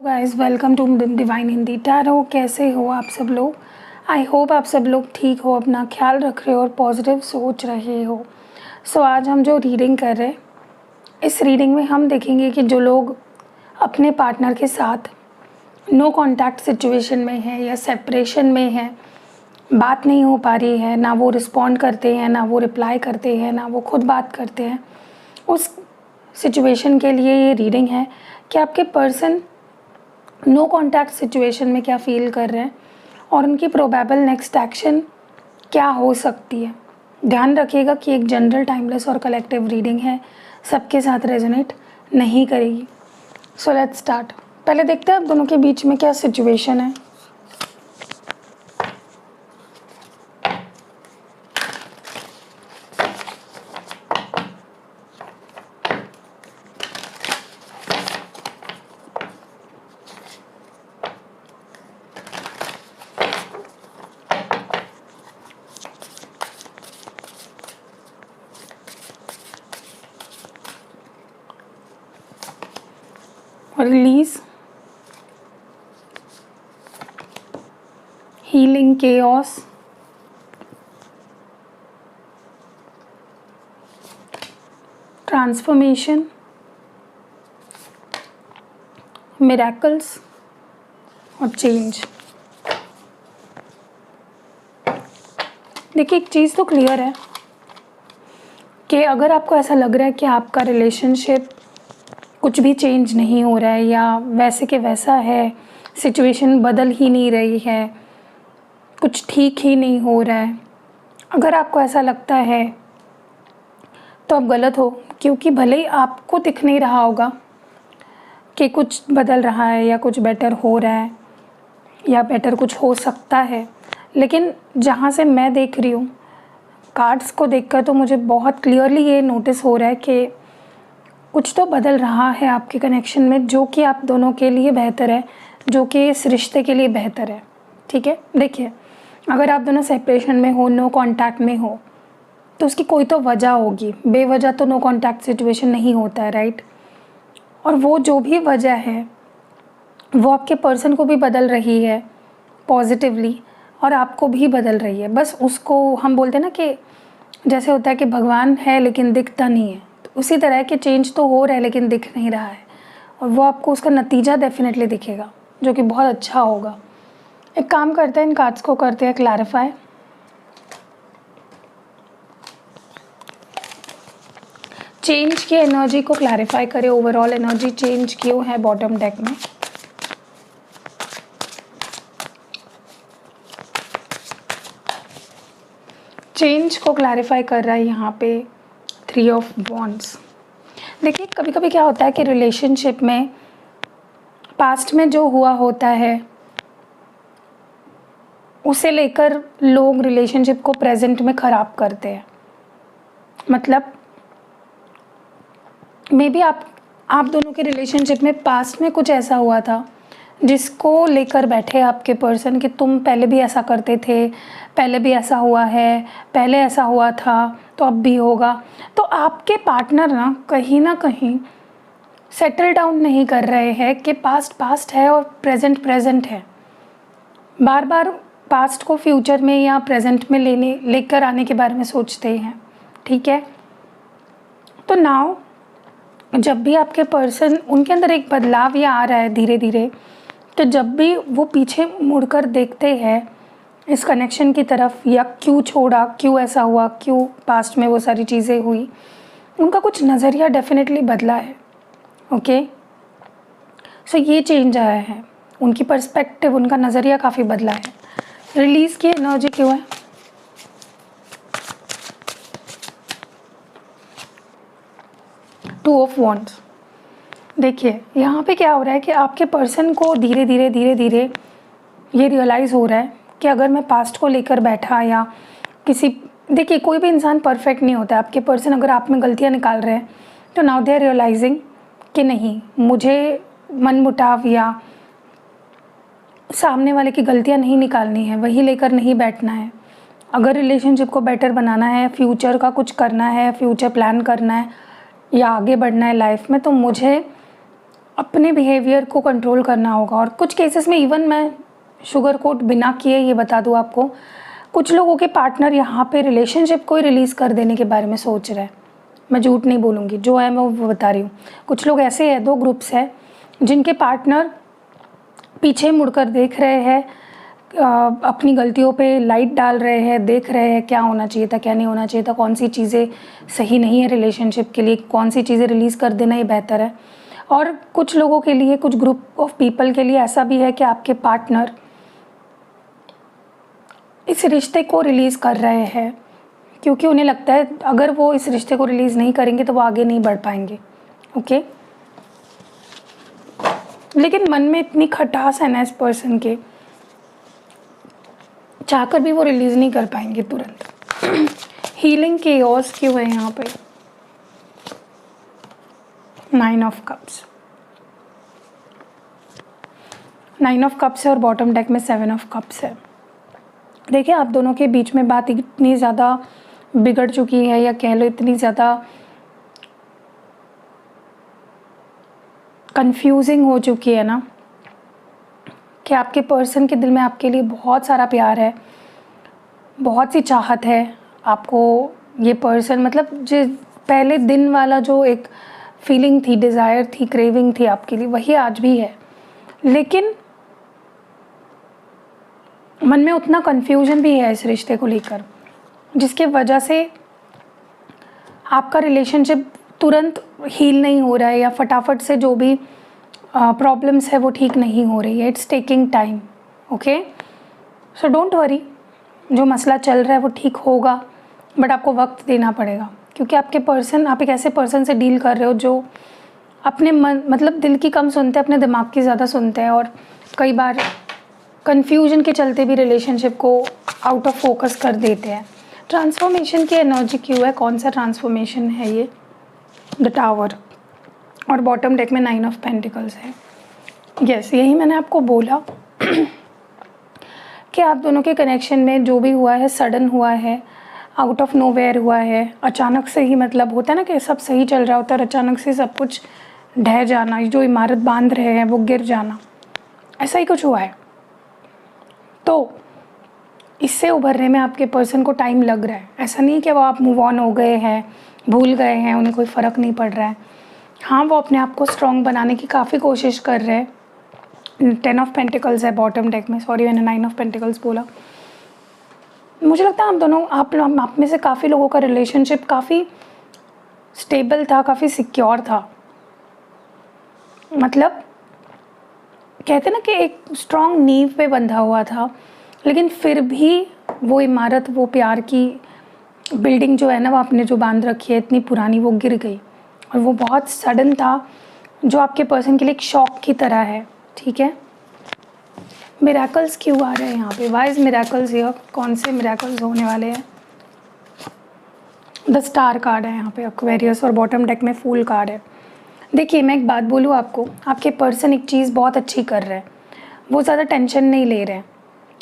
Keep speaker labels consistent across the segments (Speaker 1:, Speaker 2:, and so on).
Speaker 1: Guys welcome to divine Hindi tarot. कैसे हो आप सब लोग? आई होप आप सब लोग ठीक हो, अपना ख्याल रख रहे हो और पॉजिटिव सोच रहे हो। आज हम जो रीडिंग कर रहे हैं, इस रीडिंग में हम देखेंगे कि जो लोग अपने पार्टनर के साथ नो कॉन्टैक्ट सिचुएशन में है या सेपरेशन में है, बात नहीं हो पा रही है, ना वो रिस्पॉन्ड करते हैं, ना वो रिप्लाई करते हैं, ना वो खुद बात करते हैं, उस सिचुएशन के लिए ये रीडिंग है कि आपके पर्सन नो कॉन्टैक्ट सिचुएशन में क्या फील कर रहे हैं और उनकी प्रोबेबल नेक्स्ट एक्शन क्या हो सकती है। ध्यान रखिएगा कि एक जनरल, टाइमलेस और कलेक्टिव रीडिंग है, सबके साथ रेजोनेट नहीं करेगी। Let's start. पहले देखते हैं आप दोनों के बीच में क्या सिचुएशन है। Release, healing chaos, transformation, miracles और चेंज। देखिए, एक चीज़ तो क्लियर है कि अगर आपको ऐसा लग रहा है कि आपका रिलेशनशिप कुछ भी चेंज नहीं हो रहा है या वैसे के वैसा है, सिचुएशन बदल ही नहीं रही है, कुछ ठीक ही नहीं हो रहा है, अगर आपको ऐसा लगता है तो आप गलत हो। क्योंकि भले ही आपको दिख नहीं रहा होगा कि कुछ बदल रहा है या कुछ बेटर हो रहा है या बेटर कुछ हो सकता है, लेकिन जहाँ से मैं देख रही हूँ कार्ड्स को देखकर, तो मुझे बहुत क्लियरली ये नोटिस हो रहा है कि कुछ तो बदल रहा है आपके कनेक्शन में, जो कि आप दोनों के लिए बेहतर है, जो कि इस रिश्ते के लिए बेहतर है। ठीक है, देखिए, अगर आप दोनों सेपरेशन में हो, नो कांटेक्ट में हो, तो उसकी कोई तो वजह होगी। बेवजह तो नो कांटेक्ट सिचुएशन नहीं होता है, राइट? और वो जो भी वजह है वो आपके पर्सन को भी बदल रही है पॉजिटिवली और आपको भी बदल रही है। बस उसको हम बोलते हैं ना कि जैसे होता है कि भगवान है लेकिन दिखता नहीं है, तो उसी तरह के चेंज तो हो रहा है लेकिन दिख नहीं रहा है, और वो आपको उसका नतीजा डेफिनेटली दिखेगा, जो कि बहुत अच्छा होगा। एक काम करते हैं, इन कार्ड्स को करते हैं क्लैरिफाई। चेंज की एनर्जी को क्लैरिफाई करें, ओवरऑल एनर्जी चेंज क्यों है बॉटम डेक में। चेंज को क्लैरिफाई कर रहा है यहाँ पे 3 ऑफ वॉन्ड्स। देखिए, कभी कभी क्या होता है कि रिलेशनशिप में पास्ट में जो हुआ होता है उसे लेकर लोग रिलेशनशिप को प्रेजेंट में ख़राब करते हैं। मतलब मे बी आप दोनों के रिलेशनशिप में पास्ट में कुछ ऐसा हुआ था जिसको लेकर बैठे आपके पर्सन कि तुम पहले भी ऐसा करते थे, पहले भी ऐसा हुआ है, पहले ऐसा हुआ था तो अब भी होगा। तो आपके पार्टनर ना कहीं सेटल डाउन नहीं कर रहे हैं कि पास्ट पास्ट है और प्रेजेंट प्रेजेंट है। बार बार पास्ट को फ्यूचर में या प्रेजेंट में लेकर आने के बारे में सोचते हैं। ठीक है, तो नाउ जब भी आपके पर्सन, उनके अंदर एक बदलाव ये आ रहा है धीरे धीरे, तो जब भी वो पीछे मुड़कर देखते हैं इस कनेक्शन की तरफ, या क्यों छोड़ा, क्यों ऐसा हुआ, क्यों पास्ट में वो सारी चीज़ें हुई, उनका कुछ नज़रिया डेफिनेटली बदला है। ओके, सो ये चेंज आया है, उनकी पर्सपेक्टिव, उनका नज़रिया काफ़ी बदला है। रिलीज़ की एनर्जी क्यों है? Two of wands. देखिए, यहाँ पे क्या हो रहा है कि आपके पर्सन को धीरे धीरे ये रियलाइज़ हो रहा है कि अगर मैं पास्ट को लेकर बैठा या किसी, देखिए कोई भी इंसान परफेक्ट नहीं होता है। आपके पर्सन अगर आप में गलतियाँ निकाल रहे हैं तो नाउ दे आर रियलाइजिंग कि नहीं, मुझे मनमुटाव या सामने वाले की गलतियाँ नहीं निकालनी है, वही लेकर नहीं बैठना है। अगर रिलेशनशिप को बेटर बनाना है, फ्यूचर का कुछ करना है, फ्यूचर प्लान करना है या आगे बढ़ना है लाइफ में, तो मुझे अपने बिहेवियर को कंट्रोल करना होगा। और कुछ केसेस में इवन मैं शुगर कोट बिना किए ये बता दूँ आपको, कुछ लोगों के पार्टनर यहाँ पे रिलेशनशिप को ही रिलीज़ कर देने के बारे में सोच रहे हैं। मैं झूठ नहीं बोलूँगी, जो है मैं वो बता रही हूँ। कुछ लोग ऐसे हैं, 2 ग्रुप्स हैं जिनके पार्टनर पीछे मुड़कर देख रहे हैं, अपनी गलतियों पे लाइट डाल रहे हैं, देख रहे हैं क्या होना चाहिए था क्या नहीं होना चाहिए था, कौन सी चीज़ें सही नहीं है रिलेशनशिप के लिए, कौन सी चीज़ें रिलीज़ कर देना ही बेहतर है। और कुछ लोगों के लिए, कुछ ग्रुप ऑफ पीपल के लिए ऐसा भी है कि आपके पार्टनर इस रिश्ते को रिलीज़ कर रहे हैं क्योंकि उन्हें लगता है अगर वो इस रिश्ते को रिलीज़ नहीं करेंगे तो वो आगे नहीं बढ़ पाएंगे। ओके, लेकिन मन में इतनी खटास है ना इस पर्सन के, चाहकर भी वो रिलीज़ नहीं कर पाएंगे तुरंत। हीलिंग केओस क्यों है यहाँ पे? 9 ऑफ कप्स, 9 ऑफ कप्स है और बॉटम डेक में 7 ऑफ कप्स है। देखिए, आप दोनों के बीच में बात इतनी ज़्यादा बिगड़ चुकी है, या कह लो इतनी ज़्यादा कंफ्यूजिंग हो चुकी है ना, कि आपके पर्सन के दिल में आपके लिए बहुत सारा प्यार है, बहुत सी चाहत है आपको। ये पर्सन मतलब जो पहले दिन वाला जो एक फीलिंग थी, डिज़ायर थी, क्रेविंग थी आपके लिए, वही आज भी है। लेकिन मन में उतना कन्फ्यूजन भी है इस रिश्ते को लेकर, जिसके वजह से आपका रिलेशनशिप तुरंत हील नहीं हो रहा है, या फटाफट से जो भी प्रॉब्लम्स है वो ठीक नहीं हो रही है। It's taking time. Okay, so don't worry, जो मसला चल रहा है वो ठीक होगा, बट आपको वक्त देना पड़ेगा। क्योंकि आपके पर्सन, आप एक ऐसे पर्सन से डील कर रहे हो जो अपने मन मतलब दिल की कम सुनते हैं, अपने दिमाग की ज़्यादा सुनते हैं, और कई बार कन्फ्यूजन के चलते भी रिलेशनशिप को आउट ऑफ फोकस कर देते हैं। ट्रांसफॉर्मेशन की एनर्जी क्यों है? कौन सा ट्रांसफॉर्मेशन है ये? द टावर, और बॉटम डेक में 9 ऑफ पेंटिकल्स है। यस, यही मैंने आपको बोला कि आप दोनों के कनेक्शन में जो भी हुआ है सडन हुआ है, आउट ऑफ नोवेयर हुआ है, अचानक से ही। मतलब होता है ना कि सब सही चल रहा होता है और अचानक से सब कुछ ढह जाना, जो इमारत बांध रहे हैं वो गिर जाना, ऐसा ही कुछ हुआ है। तो इससे उभरने में आपके पर्सन को टाइम लग रहा है। ऐसा नहीं कि वो आप मूव ऑन हो गए हैं, भूल गए हैं, उन्हें कोई फ़र्क नहीं पड़ रहा है। हाँ, वो अपने आप को स्ट्रॉन्ग बनाने की काफ़ी कोशिश कर रहे हैं। 10 ऑफ पेंटिकल्स है बॉटम डेक में, सॉरी मैंने 9 ऑफ पेंटिकल्स बोला। मुझे लगता है आप दोनों, आप में से काफ़ी लोगों का रिलेशनशिप काफ़ी स्टेबल था, काफ़ी सिक्योर था। मतलब कहते ना कि एक स्ट्रॉन्ग नींव पे बंधा हुआ था, लेकिन फिर भी वो इमारत, वो प्यार की बिल्डिंग जो है ना, वो आपने जो बांध रखी है इतनी पुरानी, वो गिर गई। और वो बहुत सडन था, जो आपके पर्सन के लिए एक शॉक की तरह है। ठीक है, मिरेकल्स क्यों आ रहे हैं यहाँ पे? Why is miracles here? कौन से मिरेकल्स होने वाले हैं? द स्टार कार्ड है यहाँ पे, एक्वेरियस, और बॉटम डेक में फूल कार्ड है। देखिए, मैं एक बात बोलूँ आपको, आपके पर्सन एक चीज़ बहुत अच्छी कर रहे हैं, वो ज़्यादा टेंशन नहीं ले रहे हैं।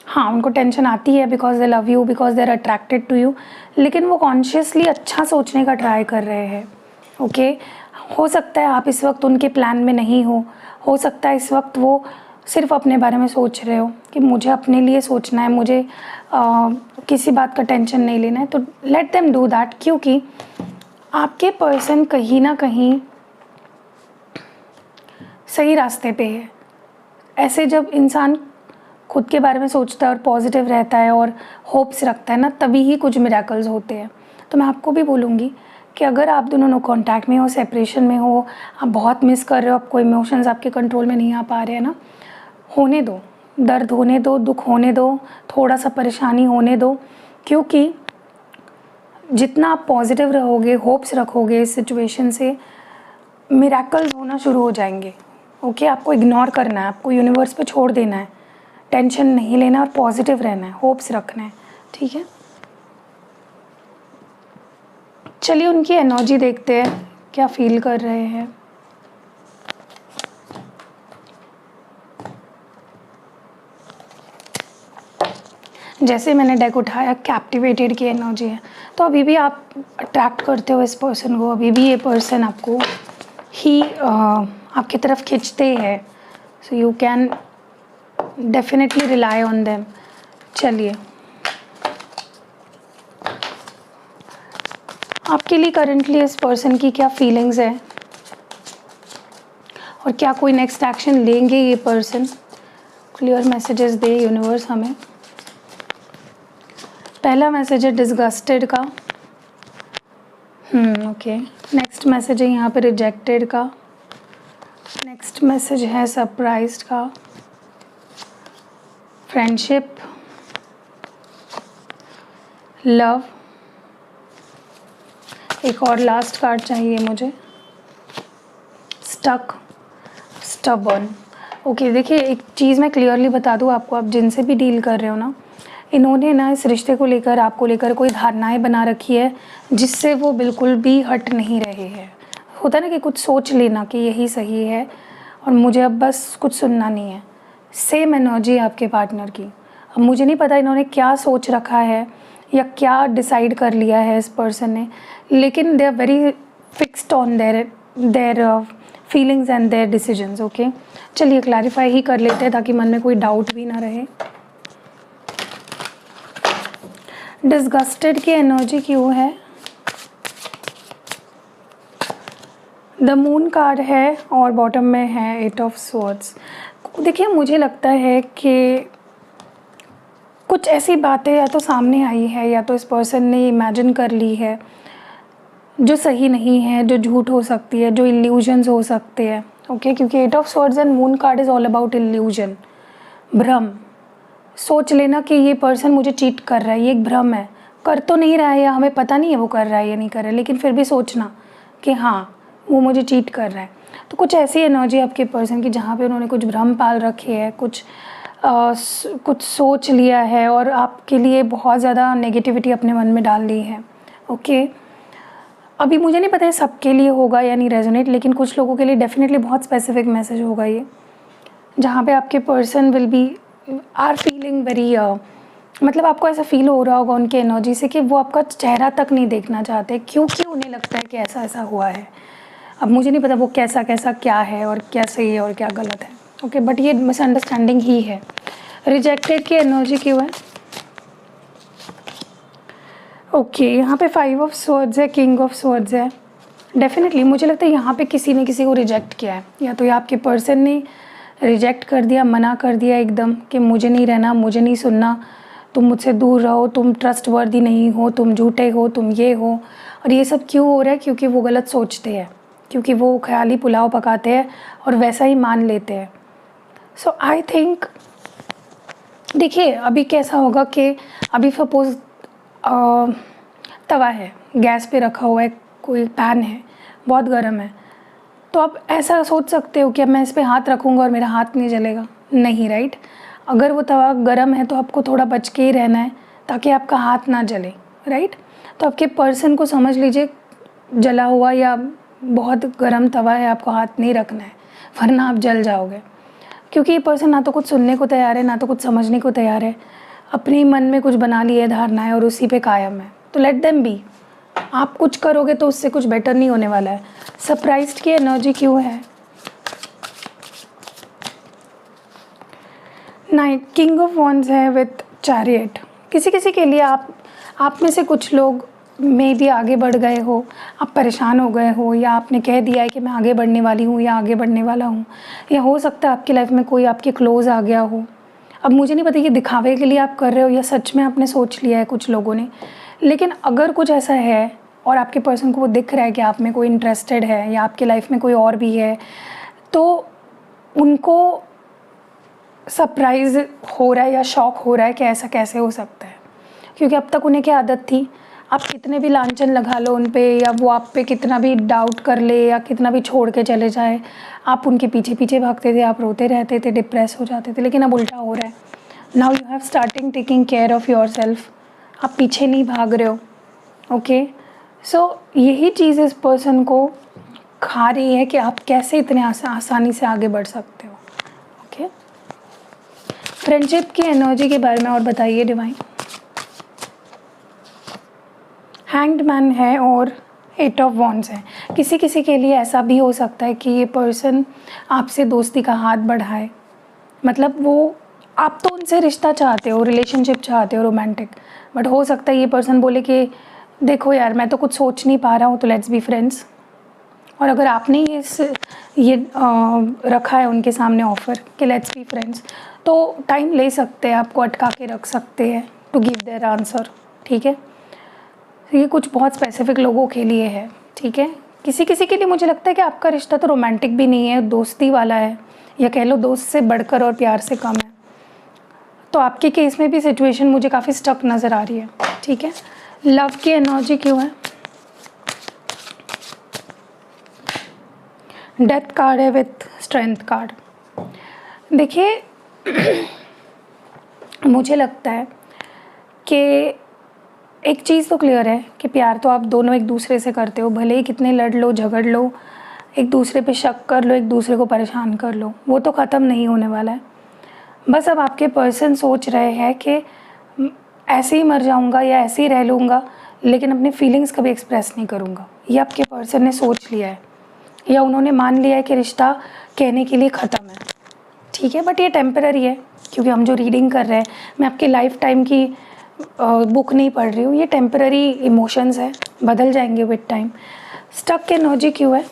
Speaker 1: हाँ, उनको टेंशन आती है because they love you, because they are attracted to you, लेकिन वो कॉन्शियसली अच्छा सोचने का ट्राई कर रहे हैं। ओके, हो सकता है आप इस वक्त उनके प्लान में नहीं हो सकता है इस वक्त वो सिर्फ अपने बारे में सोच रहे हो कि मुझे अपने लिए सोचना है, मुझे किसी बात का टेंशन नहीं लेना है। तो लेट देम डू दैट, क्योंकि आपके पर्सन कहीं ना कहीं सही रास्ते पे है। ऐसे जब इंसान खुद के बारे में सोचता है और पॉजिटिव रहता है और होप्स रखता है ना, तभी ही कुछ मिरेकल्स होते हैं। तो मैं आपको भी बोलूँगी कि अगर आप दोनों नो कॉन्टैक्ट में हो, सेपरेशन में हो, आप बहुत मिस कर रहे हो, आपको इमोशंस आपके कंट्रोल में नहीं आ पा रहे हैं ना, होने दो, दर्द होने दो, दुख होने दो, थोड़ा सा परेशानी होने दो, क्योंकि जितना आप पॉजिटिव रहोगे, होप्स रखोगे इस सिचुएशन से, मिरेकल्स होना शुरू हो जाएंगे। ओके, आपको इग्नोर करना है, आपको यूनिवर्स पे छोड़ देना है, टेंशन नहीं लेना और पॉजिटिव रहना है, होप्स रखना है। ठीक है, चलिए उनकी एनर्जी देखते हैं, क्या फील कर रहे हैं। जैसे मैंने डेक उठाया, कैप्टिवेटेड की एनर्जी है, तो अभी भी आप अट्रैक्ट करते हो इस पर्सन को, अभी भी ये पर्सन आपको ही आपकी तरफ खींचते हैं, so you can definitely rely on them. चलिए, आपके लिए करंटली इस पर्सन की क्या फीलिंग्स है और क्या कोई नेक्स्ट एक्शन लेंगे ये पर्सन? क्लियर मैसेजेस दे यूनिवर्स हमें। पहला मैसेज है डिसगस्टेड का। ओके। नेक्स्ट मैसेज है यहाँ पे रिजेक्टेड का। नेक्स्ट मैसेज है सरप्राइज्ड का, फ्रेंडशिप, लव। एक और लास्ट कार्ड चाहिए मुझे, स्टक, स्टबर्न। ओके, देखिए एक चीज़ मैं क्लियरली बता दूँ आपको, आप जिनसे भी डील कर रहे हो ना, इन्होंने ना इस रिश्ते को लेकर, आपको लेकर कोई धारणाएं बना रखी है जिससे वो बिल्कुल भी हट नहीं रहे हैं। होता है ना कि कुछ सोच लेना कि यही सही है और मुझे अब बस कुछ सुनना नहीं है। सेम एनर्जी आपके पार्टनर की। अब मुझे नहीं पता इन्होंने क्या सोच रखा है या क्या डिसाइड कर लिया है इस पर्सन ने, लेकिन they are very fixed on their feelings and their decisions. Okay, चलिए क्लैरिफाई ही कर लेते हैं ताकि मन में कोई डाउट भी ना रहे। डिसगस्टेड की एनर्जी क्यों है? द मून कार्ड है और बॉटम में है 8 ऑफ स्वॉर्ड्स। देखिए मुझे लगता है कि कुछ ऐसी बातें या तो सामने आई है या तो इस पर्सन ने इमेजिन कर ली है जो सही नहीं है, जो झूठ हो सकती है, जो इल्यूजन्स हो सकते हैं। ओके, क्योंकि 8 of swords and moon card is all about illusion, भ्रम। सोच लेना कि ये पर्सन मुझे चीट कर रहा है, ये एक भ्रम है। कर तो नहीं रहा है या हमें पता नहीं है वो कर रहा है या नहीं कर रहा है, लेकिन फिर भी सोचना कि हाँ वो मुझे चीट कर रहा है। तो कुछ ऐसी एनर्जी आपके पर्सन की जहाँ पे उन्होंने कुछ भ्रम पाल रखे हैं, कुछ सोच लिया है और आपके लिए बहुत ज़्यादा नेगेटिविटी अपने मन में डाल ली है। ओके, अभी मुझे नहीं पता है सबके लिए होगा या नहीं रेजोनेट, लेकिन कुछ लोगों के लिए डेफिनेटली बहुत स्पेसिफिक मैसेज होगा ये, जहाँ पे आपके person will be are feeling very मतलब आपको ऐसा फील हो रहा होगा उनके एनर्जी से कि वो आपका चेहरा तक नहीं देखना चाहते, क्योंकि उन्हें लगता है कि ऐसा ऐसा हुआ है। अब मुझे नहीं पता वो कैसा कैसा क्या है और क्या सही है और क्या गलत है। ओके, बट ये मिसअंडरस्टैंडिंग ही है। रिजेक्टेड की एनर्जी क्यों है? ओके, यहाँ पे 5 ऑफ स्वॉर्ड्स है, किंग ऑफ स्वॉर्ड्स है। डेफिनेटली मुझे लगता है यहाँ पे किसी ने किसी को रिजेक्ट किया है, या तो ये आपके पर्सन ने रिजेक्ट कर दिया, मना कर दिया एकदम कि मुझे नहीं रहना, मुझे नहीं सुनना, तुम मुझसे दूर रहो, तुम ट्रस्टवर्दी नहीं हो, तुम झूठे हो, तुम ये हो। और ये सब क्यों हो रहा है? क्योंकि वो गलत सोचते हैं, क्योंकि वो ख्याली पुलाव पकाते हैं और वैसा ही मान लेते हैं। सो आई थिंक, देखिए अभी कैसा होगा कि अभी सपोज तवा है, गैस पे रखा हुआ है, कोई पैन है, बहुत गर्म है, तो आप ऐसा सोच सकते हो कि अब मैं इस पे हाथ रखूँगा और मेरा हाथ नहीं जलेगा, नहीं, राइट? अगर वो तवा गर्म है तो आपको थोड़ा बच के ही रहना है ताकि आपका हाथ ना जले, राइट? तो आपके पर्सन को समझ लीजिए जला हुआ या बहुत गर्म तवा है, आपको हाथ नहीं रखना है, वरना आप जल जाओगे। क्योंकि ये पर्सन ना तो कुछ सुनने को तैयार है, ना तो कुछ समझने को तैयार है, अपने ही मन में कुछ बना ली है धारणाएं और उसी पे कायम है। तो लेट देम बी। आप कुछ करोगे तो उससे कुछ बेटर नहीं होने वाला है। सरप्राइज्ड की एनर्जी क्यों है? नाइट, किंग ऑफ वॉन्ड्स है विथ चैरियट। किसी किसी के लिए आप में से कुछ लोग मे भी आगे बढ़ गए हो, आप परेशान हो गए हो, या आपने कह दिया है कि मैं आगे बढ़ने वाली हूँ या आगे बढ़ने वाला हूँ, या हो सकता है आपकी लाइफ में कोई आपके क्लोज आ गया हो। अब मुझे नहीं पता ये दिखावे के लिए आप कर रहे हो या सच में आपने सोच लिया है कुछ लोगों ने, लेकिन अगर कुछ ऐसा है और आपके पर्सन को वो दिख रहा है कि आप में कोई इंटरेस्टेड है या आपकी लाइफ में कोई और भी है, तो उनको सरप्राइज़ हो रहा है या शॉक हो रहा है कि ऐसा कैसे हो सकता है। क्योंकि अब तक उन्हें क्या आदत थी, आप कितने भी लांछन लगा लो उन पे, या वो आप पे कितना भी डाउट कर ले या कितना भी छोड़ के चले जाए, आप उनके पीछे पीछे भागते थे, आप रोते रहते थे, डिप्रेस हो जाते थे। लेकिन अब उल्टा हो रहा है। Now you have starting taking care of your self. आप पीछे नहीं भाग रहे हो। ओके, सो यही चीज़ इस पर्सन को खा रही है कि आप कैसे इतने आसानी से आगे बढ़ सकते हो। ओके, फ्रेंडशिप की एनर्जी के बारे में और बताइए डिवाइन। हैंग्ड मैन है और 8 ऑफ वॉन्ड्स है। किसी किसी के लिए ऐसा भी हो सकता है कि ये पर्सन आपसे दोस्ती का हाथ बढ़ाए, मतलब वो आप तो उनसे रिश्ता चाहते हो, रिलेशनशिप चाहते हो रोमांटिक, बट हो सकता है ये पर्सन बोले कि देखो यार मैं तो कुछ सोच नहीं पा रहा हूँ, तो लेट्स बी फ्रेंड्स। और अगर आपने ये रखा है उनके सामने ऑफ़र कि लेट्स बी फ्रेंड्स, तो टाइम ले सकते हैं, आपको अटका के रख सकते हैं टू गिव देयर आंसर, ठीक है। ये कुछ बहुत स्पेसिफिक लोगों के लिए है, ठीक है। किसी किसी के लिए मुझे लगता है कि आपका रिश्ता तो रोमांटिक भी नहीं है, दोस्ती वाला है, या कह लो दोस्त से बढ़कर और प्यार से कम है। तो आपके केस में भी सिचुएशन मुझे काफ़ी स्टक नज़र आ रही है, ठीक है। लव की एनर्जी क्यों है? डेथ कार्ड है विथ स्ट्रेंथ कार्ड। देखिए मुझे लगता है कि एक चीज़ तो क्लियर है कि प्यार तो आप दोनों एक दूसरे से करते हो, भले ही कितने लड़ लो झगड़ लो, एक दूसरे पे शक कर लो, एक दूसरे को परेशान कर लो, वो तो ख़त्म नहीं होने वाला है। बस अब आपके पर्सन सोच रहे हैं कि ऐसे ही मर जाऊंगा या ऐसे ही रह लूँगा, लेकिन अपनी फीलिंग्स कभी एक्सप्रेस नहीं करूँगा। ये आपके पर्सन ने सोच लिया है, या उन्होंने मान लिया है कि रिश्ता कहने के लिए ख़त्म है, ठीक है। बट ये टेम्पररी है, क्योंकि हम जो रीडिंग कर रहे हैं, मैं आपकी लाइफ टाइम की बुक नहीं पढ़ रही हूँ, ये टेम्पररी इमोशंस है, बदल जाएंगे विद टाइम। स्टक एनर्जी क्यों है?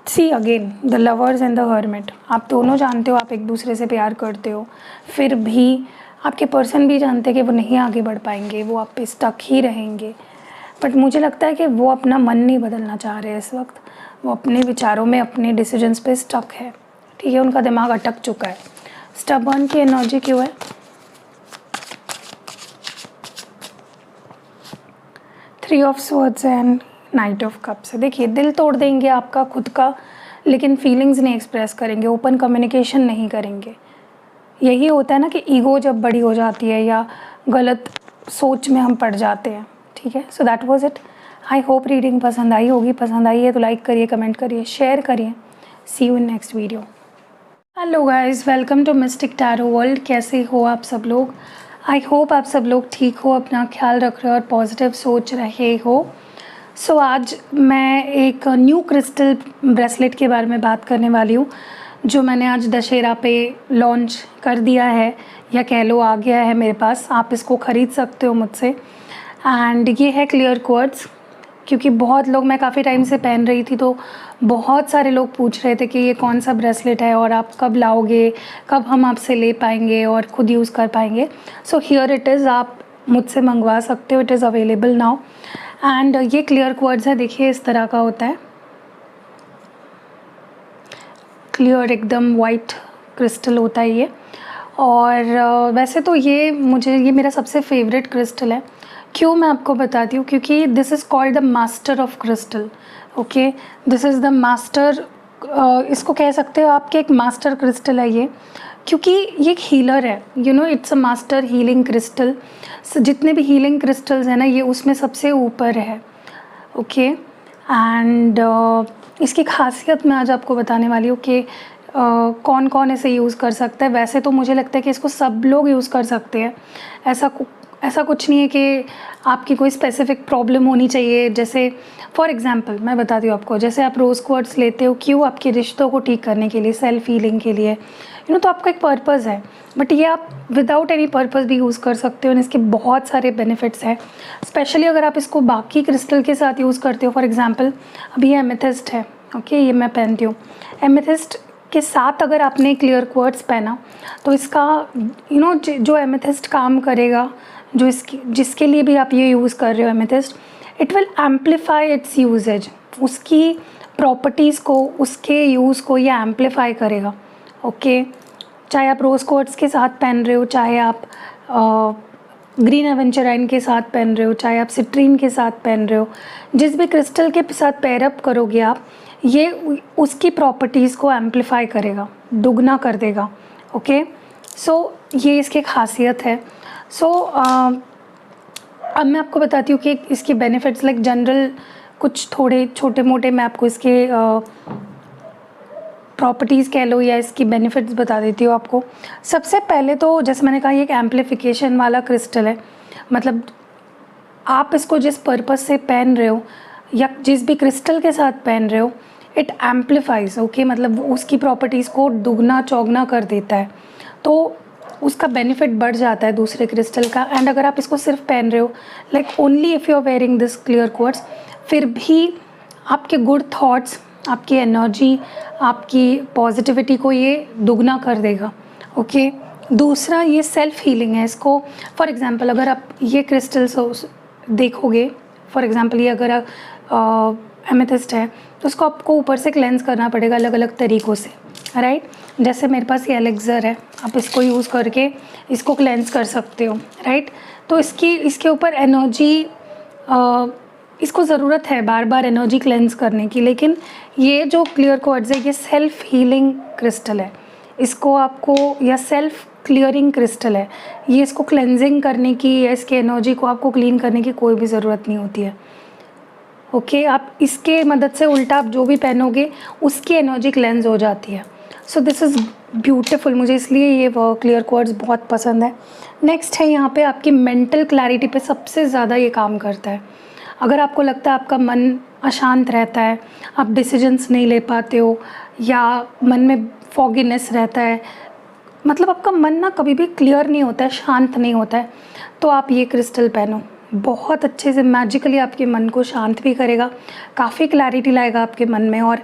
Speaker 1: See again the lovers and the hermit. आप दोनों जानते हो आप एक दूसरे से प्यार करते हो, फिर भी आपके पर्सन भी जानते हैं कि वो नहीं आगे बढ़ पाएंगे, वो आप पे स्टक ही रहेंगे। बट मुझे लगता है कि वो अपना मन नहीं बदलना चाह रहे इस वक्त, वो अपने विचारों में, अपने डिसीजंस पे स्टक है, ठीक है, उनका दिमाग अटक चुका है। स्टबर्न की एनर्जी क्यों है? Three of swords and night of cups है। देखिए दिल तोड़ देंगे आपका खुद का, लेकिन फीलिंग्स नहीं एक्सप्रेस करेंगे, ओपन कम्युनिकेशन नहीं करेंगे। यही होता है ना कि ईगो जब बड़ी हो जाती है या गलत सोच में हम पड़ जाते हैं, ठीक है। So that was it. I hope reading पसंद आई होगी, पसंद आई है तो लाइक करिए, कमेंट करिए, शेयर करिए। See you in next video. Hello guys, welcome to mystic tarot world. कैसे हो आप सब लोग? आई होप आप सब लोग ठीक हो, अपना ख्याल रख रहे हो और पॉजिटिव सोच रहे हो। सो आज मैं एक न्यू क्रिस्टल ब्रेसलेट के बारे में बात करने वाली हूँ, जो मैंने आज दशहरा पे लॉन्च कर दिया है, या कह लो आ गया है मेरे पास। आप इसको ख़रीद सकते हो मुझसे। एंड ये है क्लियर क्वार्ट्ज, क्योंकि बहुत लोग, मैं काफ़ी टाइम से पहन रही थी तो बहुत सारे लोग पूछ रहे थे कि ये कौन सा ब्रेसलेट है और आप कब लाओगे, कब हम आपसे ले पाएंगे और ख़ुद यूज़ कर पाएंगे। सो हियर इट इज़, आप मुझसे मंगवा सकते हो, it is available now. And ये क्लियर क्वार्ट्ज है, देखिए इस तरह का होता है, क्लियर एकदम वाइट क्रिस्टल होता है ये। और वैसे तो ये मेरा सबसे फेवरेट क्रिस्टल है। क्यों, मैं आपको बताती हूँ, क्योंकि this is called the master of crystal. Okay, this is the master, इसको कह सकते हो आपके एक मास्टर क्रिस्टल है ये, क्योंकि ये एक हीलर है। You know, it's a master healing crystal. जितने भी हीलिंग क्रिस्टल्स हैं ना, ये उसमें सबसे ऊपर है। ओके, एंड इसकी खासियत मैं आज आपको बताने वाली हूँ कि कौन कौन इसे यूज़ कर सकता है। वैसे तो मुझे लगता है कि इसको सब लोग यूज़ कर सकते हैं, ऐसा कुछ नहीं है कि आपकी कोई स्पेसिफिक प्रॉब्लम होनी चाहिए। जैसे फॉर एग्जांपल मैं बताती हूँ आपको, जैसे आप रोज़ क्वार्ट्ज लेते हो, क्यों? आपके रिश्तों को ठीक करने के लिए, सेल्फ हीलिंग के लिए, यू नो, तो आपका एक पर्पज़ है। बट ये आप विदाउट एनी पर्पज़ भी यूज़ कर सकते हो, इसके बहुत सारे बेनिफिट्स हैं। स्पेशली अगर आप इसको बाकी क्रिस्टल के साथ यूज़ करते हो। फॉर एग्ज़ाम्पल अभी ये एमेथिस्ट है, ओके, ये मैं पहनती हूँ। एमेथिस्ट के साथ अगर आपने क्लियर क्वार्ट्ज पहना तो इसका यू नो जो एमेथिस्ट काम करेगा, जिसके लिए भी आप ये यूज़ कर रहे हो amethyst, it will amplify its usages. उसकी प्रॉपर्टीज़ को, उसके यूज़ को ये एम्पलीफाई करेगा। ओके, चाहे आप रोज़ क्वार्ट्ज के साथ पहन रहे हो, चाहे आप ग्रीन एवेंचराइन के साथ पहन रहे हो, चाहे आप सिट्रीन के साथ पहन रहे हो, जिस भी क्रिस्टल के साथ पेयरअप करोगे आप, ये उसकी प्रॉपर्टीज़ को एम्पलीफाई करेगा, दुगना कर देगा। ओके, सो ये इसकी खासियत है। सो अब मैं आपको बताती हूँ कि इसके बेनिफिट्स, लाइक जनरल कुछ थोड़े छोटे मोटे मैं आपको इसके प्रॉपर्टीज़ कह लो या इसकी बेनिफिट्स बता देती हूँ आपको। सबसे पहले तो जैसे मैंने कहा, ये एक एम्पलीफिकेशन वाला क्रिस्टल है। मतलब आप इसको जिस पर्पस से पहन रहे हो या जिस भी क्रिस्टल के साथ पहन रहे हो, इट एम्पलीफाइज, ओके, मतलब वो उसकी प्रॉपर्टीज़ को दुगना चौगना कर देता है, तो उसका बेनिफिट बढ़ जाता है दूसरे क्रिस्टल का। एंड अगर आप इसको सिर्फ पहन रहे हो, like only if you are wearing this clear quartz, फिर भी आपके गुड थॉट्स, आपकी एनर्जी, आपकी पॉजिटिविटी को ये दुगना कर देगा, ओके। दूसरा, ये सेल्फ हीलिंग है। इसको फॉर एग्जांपल अगर आप ये क्रिस्टल्स देखोगे, फॉर एग्जांपल ये अगर एमेथिस्ट है तो उसको आपको ऊपर से क्लेंस करना पड़ेगा अलग अलग तरीक़ों से, राइट। जैसे मेरे पास ये एलेक्सर है, आप इसको यूज़ करके इसको क्लेंस कर सकते हो, राइट। तो इसके ऊपर एनर्जी, इसको ज़रूरत है बार बार एनर्जी क्लेंस करने की, लेकिन ये जो क्लियर क्वार्ट्ज है ये सेल्फ हीलिंग क्रिस्टल है। इसको आपको, या सेल्फ क्लियरिंग क्रिस्टल है ये, इसको क्लेंजिंग करने की या इसके एनर्जी को आपको क्लीन करने की कोई भी ज़रूरत नहीं होती है, ओके। आप इसके मदद से उल्टा आप जो भी पहनोगे उसकी एनर्जी क्लेंज हो जाती है। सो दिस इज़ ब्यूटीफुल, मुझे इसलिए ये क्लियर क्वार्ट्ज बहुत पसंद है। नेक्स्ट है यहाँ पे आपकी मेंटल क्लैरिटी पे सबसे ज़्यादा ये काम करता है। अगर आपको लगता है आपका मन अशांत रहता है, आप डिसीजंस नहीं ले पाते हो, या मन में फॉगीनेस रहता है, मतलब आपका मन ना कभी भी क्लियर नहीं होता है, शांत नहीं होता है, तो आप ये क्रिस्टल पहनो। बहुत अच्छे से मैजिकली आपके मन को शांत भी करेगा, काफ़ी क्लैरिटी लाएगा आपके मन में, और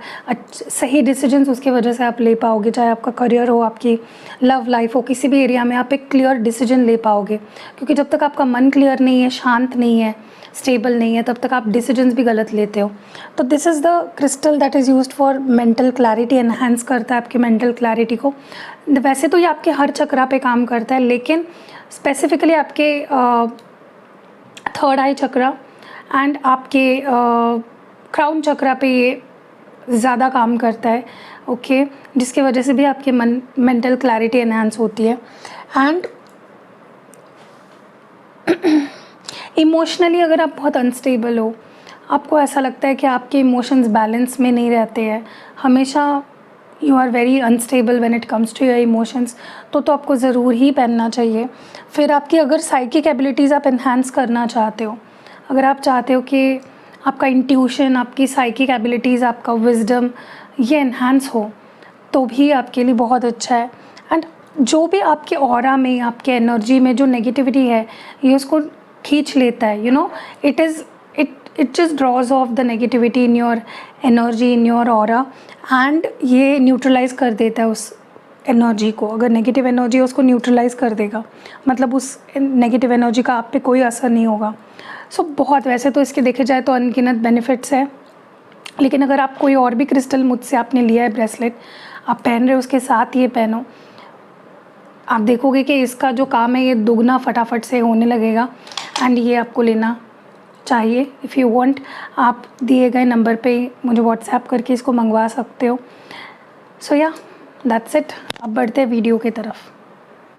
Speaker 1: सही डिसीजंस उसकी वजह से आप ले पाओगे। चाहे आपका करियर हो, आपकी लव लाइफ हो, किसी भी एरिया में आप एक क्लियर डिसीजन ले पाओगे, क्योंकि जब तक आपका मन क्लियर नहीं है, शांत नहीं है, स्टेबल नहीं है, तब तक आप डिसीजंस भी गलत लेते हो। तो this is the crystal that is used for mental clarity, enhance करता है आपकी मेंटल क्लैरिटी को। वैसे तो ये आपके हर चक्रा पे काम करता है, लेकिन स्पेसिफिकली आपके थर्ड आई चक्रा एंड आपके क्राउन चक्रा पे ये ज़्यादा काम करता है, ओके, जिसकी वजह से भी आपके मेंटल क्लैरिटी एनहांस होती है। एंड इमोशनली अगर आप बहुत अनस्टेबल हो, आपको ऐसा लगता है कि आपके इमोशंस बैलेंस में नहीं रहते हैं, हमेशा you are very unstable when it comes to your emotions, तो आपको ज़रूर ही पहनना चाहिए। फिर आपकी अगर साइकिक एबिलिटीज़ आप इन्हांस करना चाहते हो, अगर आप चाहते हो कि आपका इंट्यूशन, आपकी साइकिक एबिलिटीज़, आपका विजडम ये इन्हांस हो, तो भी आपके लिए बहुत अच्छा है। एंड जो भी आपके ऑरा में, आपके एनर्जी में जो नेगेटिविटी है, ये उसको खींच लेता है, you know, it just draws off the negativity in your energy, in your aura, and ये न्यूट्रलाइज कर देता है उस एनर्जी को। अगर नेगेटिव एनर्जी है उसको न्यूट्रलाइज कर देगा, मतलब उस नेगेटिव एनर्जी का आप पे कोई असर नहीं होगा। सो बहुत, वैसे तो इसके देखे जाए तो अनगिनत बेनिफिट्स है, लेकिन अगर आप कोई और भी क्रिस्टल मुझसे आपने लिया है, ब्रेसलेट आप पहन रहे हो, उसके साथ ये पहनो, आप देखोगे कि इसका जो काम है ये दुगना फटाफट से होने लगेगा। एंड ये आपको लेना चाहिए। इफ़ यू वांट, आप दिए गए नंबर पे मुझे व्हाट्सएप करके इसको मंगवा सकते हो। सो या दैट्स इट। अब बढ़ते हैं वीडियो की तरफ।